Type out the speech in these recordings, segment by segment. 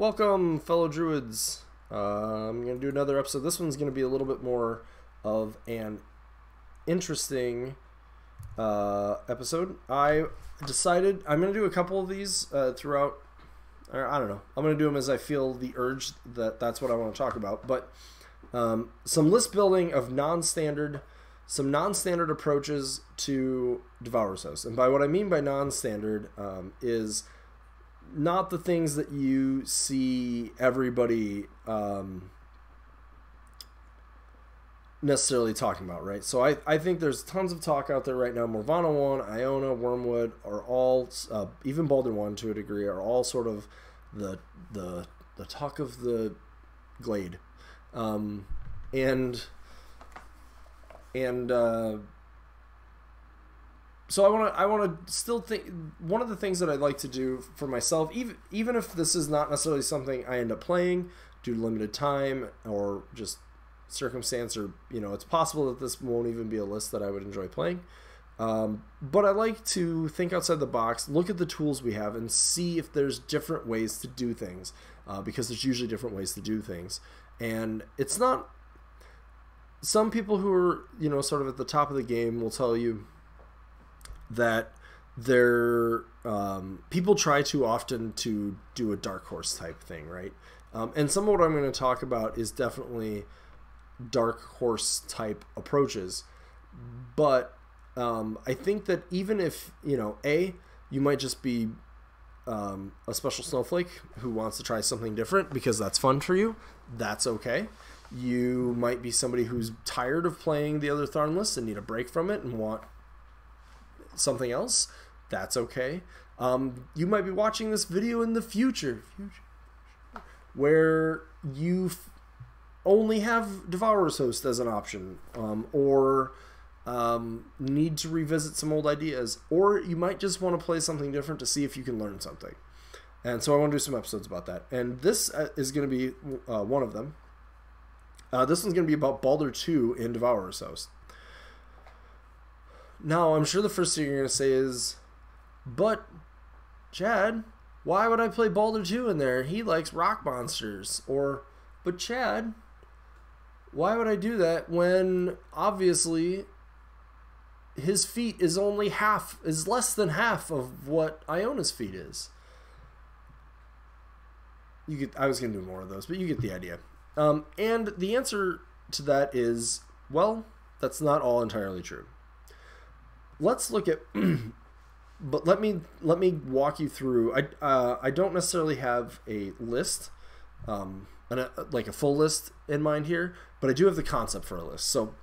Welcome, fellow druids. I'm going to do another episode. This one's going to be a little bit more of an interesting episode. I decided I'm going to do a couple of these throughout. I don't know. I'm going to do them as I feel the urge that's what I want to talk about. But some list building of some non-standard approaches to Devourer's Host. And by what I mean by non-standard is not the things that you see everybody necessarily talking about, right? So I think there's tons of talk out there right now. Morvana 1, Iona, Wormwood are all, even Baldur2 to a degree, are all sort of the talk of the glade. So I want to still think, one of the things that I'd like to do for myself, even if this is not necessarily something I end up playing due to limited time or just circumstance, or it's possible that this won't even be a list that I would enjoy playing. But I like to think outside the box, look at the tools we have, and see if there's different ways to do things, because there's usually different ways to do things. And it's not, some people who are sort of at the top of the game will tell you that people try too often to do a dark horse type thing, right? And some of what I'm going to talk about is definitely dark horse type approaches. But I think that even if, you might just be a special snowflake who wants to try something different because that's fun for you, that's okay. You might be somebody who's tired of playing the other Tharn lists and need a break from it and want something else, that's okay. You might be watching this video in the future where you only have Devourer's Host as an option, or need to revisit some old ideas, or you might just want to play something different to see if you can learn something. And so I want to do some episodes about that, and this is going to be one of them. This one's going to be about Baldur2 in Devourer's Host. Now, I'm sure the first thing you're going to say is, but, Chad, why would I play Baldur2 in there? He likes rock monsters. Or, but Chad, why would I do that when, obviously, his feat is less than half of what Iona's feat is? I was going to do more of those, but you get the idea. And the answer to that is, well, that's not all entirely true. Let's look at, but let me walk you through. I don't necessarily have a list, like a full list in mind here, but I do have the concept for a list. So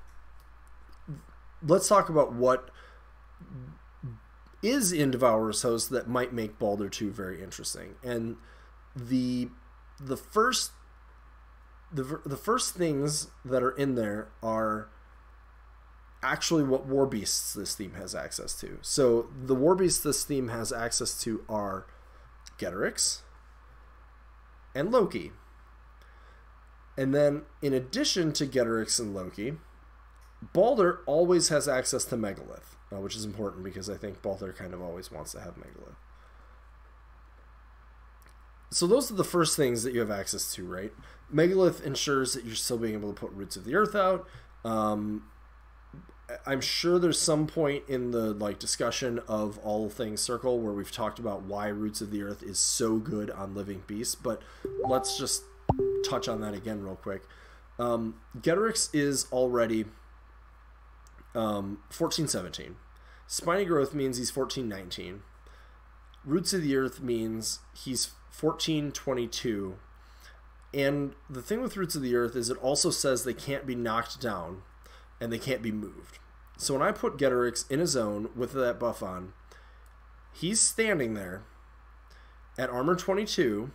let's talk about what is in Devourer's Host that might make Baldur2 very interesting. And the first things that are in there are actually what war beasts this theme has access to. So the war beasts this theme has access to are Getorix and Loki. And then in addition to Getorix and Loki, Baldur always has access to Megalith, which is important because I think Baldur kind of always wants to have Megalith. So those are the first things that you have access to, right? Megalith ensures that you're still being able to put Roots of the Earth out. I'm sure there's some point in the discussion of All Things Circle where we've talked about why Roots of the Earth is so good on living beasts, but let's just touch on that again real quick. Getorix is already 1417. Spiny Growth means he's 1419. Roots of the Earth means he's 1422. And the thing with Roots of the Earth is it also says they can't be knocked down and they can't be moved. So when I put Getorix in a zone with that buff on, he's standing there at armor 22,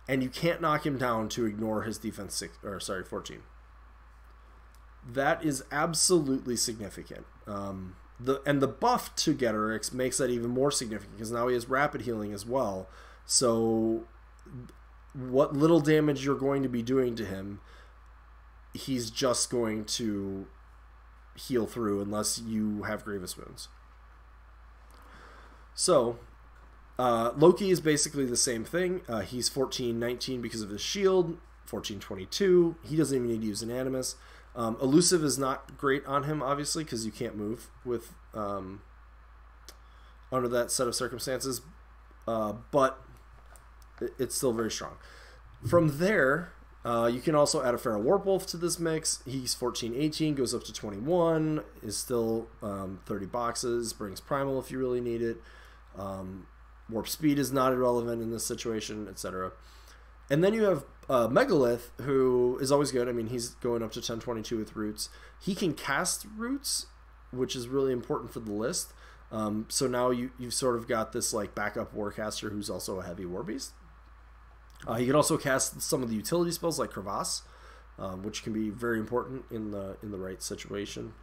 and you can't knock him down to ignore his defense 14. That is absolutely significant. And the buff to Getorix makes that even more significant because now he has rapid healing as well. So what little damage you're going to be doing to him, he's just going to heal through unless you have grievous wounds. So Loki is basically the same thing. He's 14-19 because of his shield, 14-22. He doesn't even need to use an Animus. Elusive is not great on him, obviously, because you can't move with under that set of circumstances, but it's still very strong. From there, you can also add a Feral Warpwolf to this mix. He's 14-18, goes up to 21, is still 30 boxes, brings Primal if you really need it. Warp Speed is not irrelevant in this situation, etc. And then you have Megalith, who is always good. I mean, he's going up to 10-22 with Roots. He can cast Roots, which is really important for the list. So now you've sort of got this like backup Warcaster who's also a heavy War Beast. You can also cast some of the utility spells like Crevasse, which can be very important in the right situation.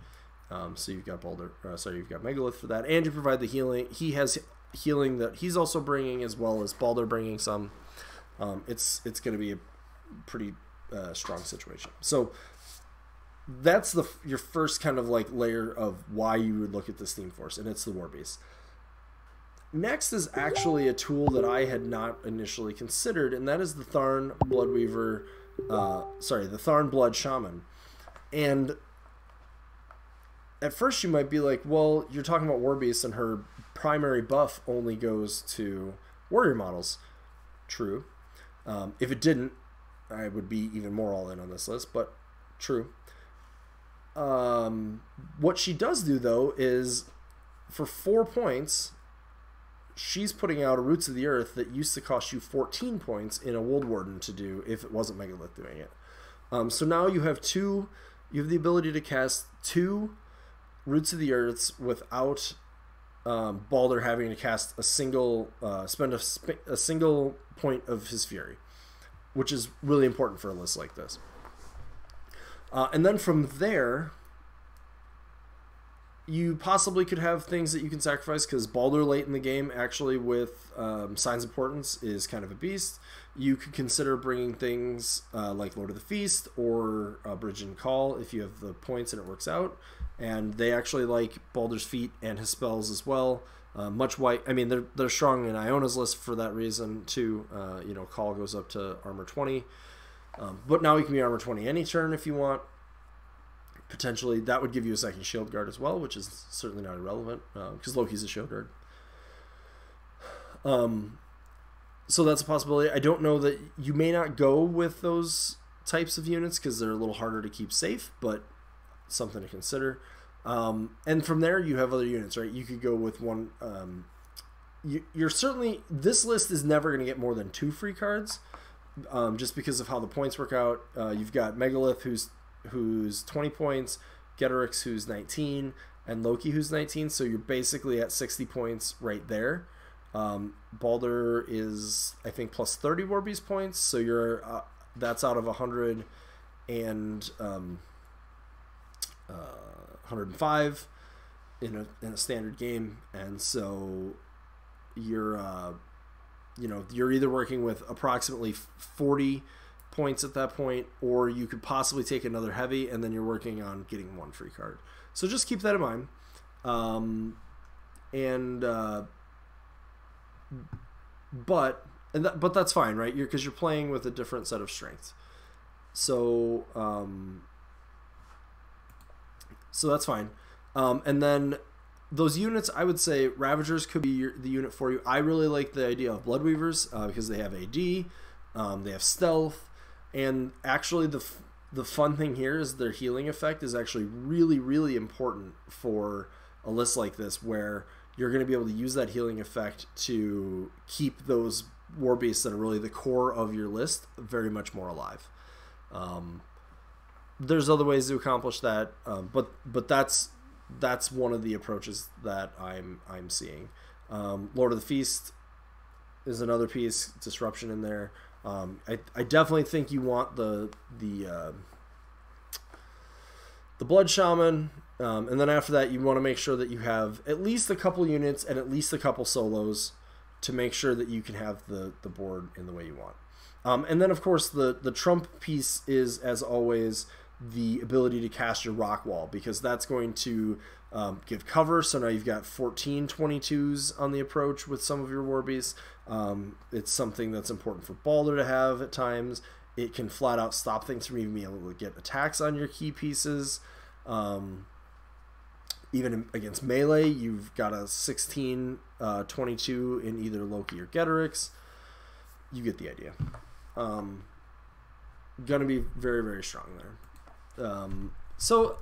So you've got you've got Megalith for that, and you provide the healing. He has healing that he's also bringing, as well as Baldur bringing some. It's going to be a pretty strong situation. So that's your first kind of like layer of why you would look at this Steam Force, and it's the War Beast. Next is actually a tool that I had not initially considered, and that is the Tharn Bloodweaver, the Tharn Blood Shaman. And at first you might be like, well, you're talking about War Beast and her primary buff only goes to warrior models. True. If it didn't, I would be even more all in on this list, but true. What she does do, though, is for 4 points, she's putting out a Roots of the Earth that used to cost you 14 points in a Wold Warden to do if it wasn't Megalith doing it. So now you have the ability to cast 2 Roots of the Earths without Baldur having to cast a single, spend a single point of his Fury, which is really important for a list like this. And then from there, you possibly could have things that you can sacrifice, because Baldur late in the game, actually with Signs of Portents, is kind of a beast. You could consider bringing things like Lord of the Feast or Bridge and Call if you have the points and it works out. And they actually like Baldur's Feet and his spells as well. Much white. I mean, they're strong in Iona's list for that reason too. Call goes up to armor 20, but now you can be armor 20 any turn if you want. Potentially, that would give you a second shield guard as well, which is certainly not irrelevant because Loki's a shield guard. So that's a possibility. I don't know that you may not go with those types of units because they're a little harder to keep safe, but something to consider. And from there, you have other units, right? You could go with one. You're certainly, this list is never going to get more than 2 free cards, just because of how the points work out. You've got Megalith, who's 20 points, Getorix, who's 19, and Loki, who's 19. So you're basically at 60 points right there. Baldur is, I think, plus 30 War Beast points. So you're that's out of 100 and 105 in a standard game, and so you're you're either working with approximately 40 points at that point, or you could possibly take another heavy, and then you're working on getting 1 free card. So just keep that in mind. But that's fine, right? Because you're playing with a different set of strengths. So that's fine. And then those units, I would say Ravagers could be the unit for you. I really like the idea of Bloodweavers because they have AD, they have stealth, and actually the fun thing here is their healing effect is actually really, really important for a list like this, where you're going to be able to use that healing effect to keep those war beasts that are really the core of your list very much more alive. There's other ways to accomplish that, but that's one of the approaches that I'm seeing. Lord of the Feast is another piece, disruption in there. I definitely think you want the Blood Shaman, and then after that you want to make sure that you have at least a couple units and at least a couple solos to make sure that you can have the board in the way you want. And then of course the trump piece is, as always, the ability to cast your rock wall, because that's going to give cover. So now you've got 14 22s on the approach with some of your Warbeasts. It's something that's important for Baldur to have at times. It can flat out stop things from even being able to get attacks on your key pieces. Even against melee, you've got a 16 22 in either Loki or Getorix. You get the idea. Gonna be very, very strong there. So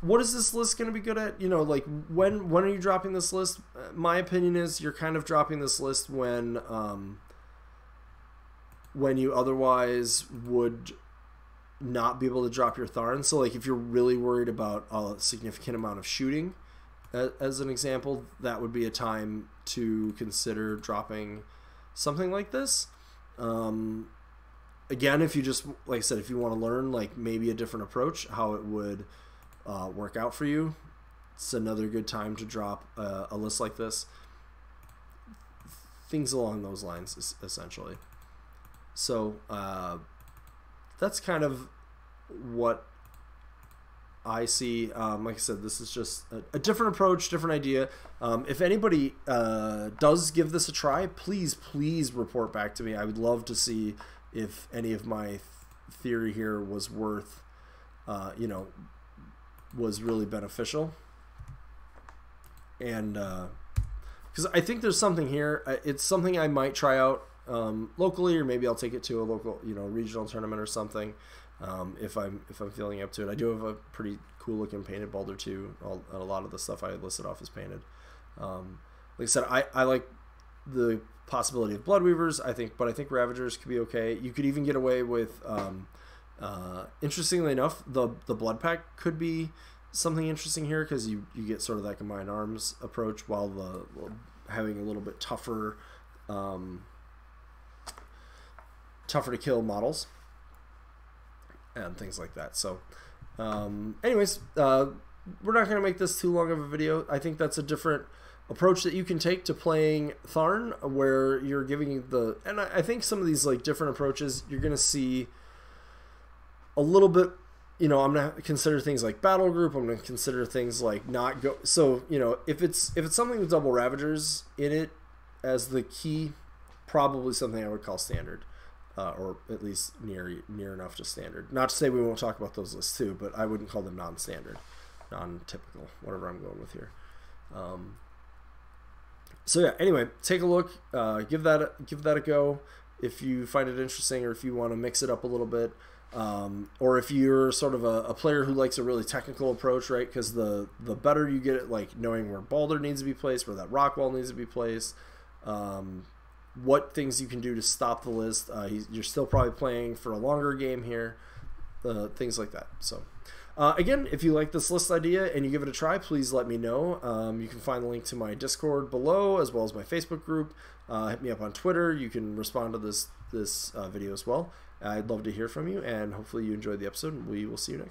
what is this list going to be good at? You know, like when are you dropping this list? My opinion is you're kind of dropping this list when you otherwise would not be able to drop your Tharn. So like if you're really worried about a significant amount of shooting, as an example, that would be a time to consider dropping something like this. Again, if you just, like I said, if you want to learn like maybe a different approach, how it would work out for you, it's another good time to drop a list like this. Things along those lines, essentially. So that's kind of what I see. Like I said, this is just a different approach, different idea. If anybody does give this a try, please report back to me. I would love to see if any of my theory here was worth, was really beneficial. And because I think there's something here. It's something I might try out locally, or maybe I'll take it to a local, regional tournament or something. If I'm feeling up to it. I do have a pretty cool looking painted Baldur2. A lot of the stuff I listed off is painted. Like I said, I like the possibility of Bloodweavers. I think Ravagers could be okay. You could even get away with, interestingly enough, the Blood Pack could be something interesting here, because you get sort of that combined arms approach while having a little bit tougher to kill models and things like that. So anyways, we're not going to make this too long of a video. I think that's a different approach that you can take to playing Tharn, where you're giving and I think some of these like different approaches, you're going to see a little bit, I'm going to consider things like battle group. I'm going to consider things like not go. So, if it's something with double Ravagers in it as the key, probably something I would call standard. Or at least near enough to standard. Not to say we won't talk about those lists too, but I wouldn't call them non-standard, non-typical, whatever I'm going with here. So yeah, anyway, take a look, give that a go if you find it interesting, or if you want to mix it up a little bit, or if you're sort of a player who likes a really technical approach, right? Because the better you get at like knowing where Baldur needs to be placed, where that rock wall needs to be placed, what things you can do to stop the list. You're still probably playing for a longer game here, things like that. So again, if you like this list idea and you give it a try, please let me know. You can find the link to my Discord below, as well as my Facebook group. Hit me up on Twitter. You can respond to this video as well. I'd love to hear from you, and hopefully you enjoyed the episode, and we will see you next time.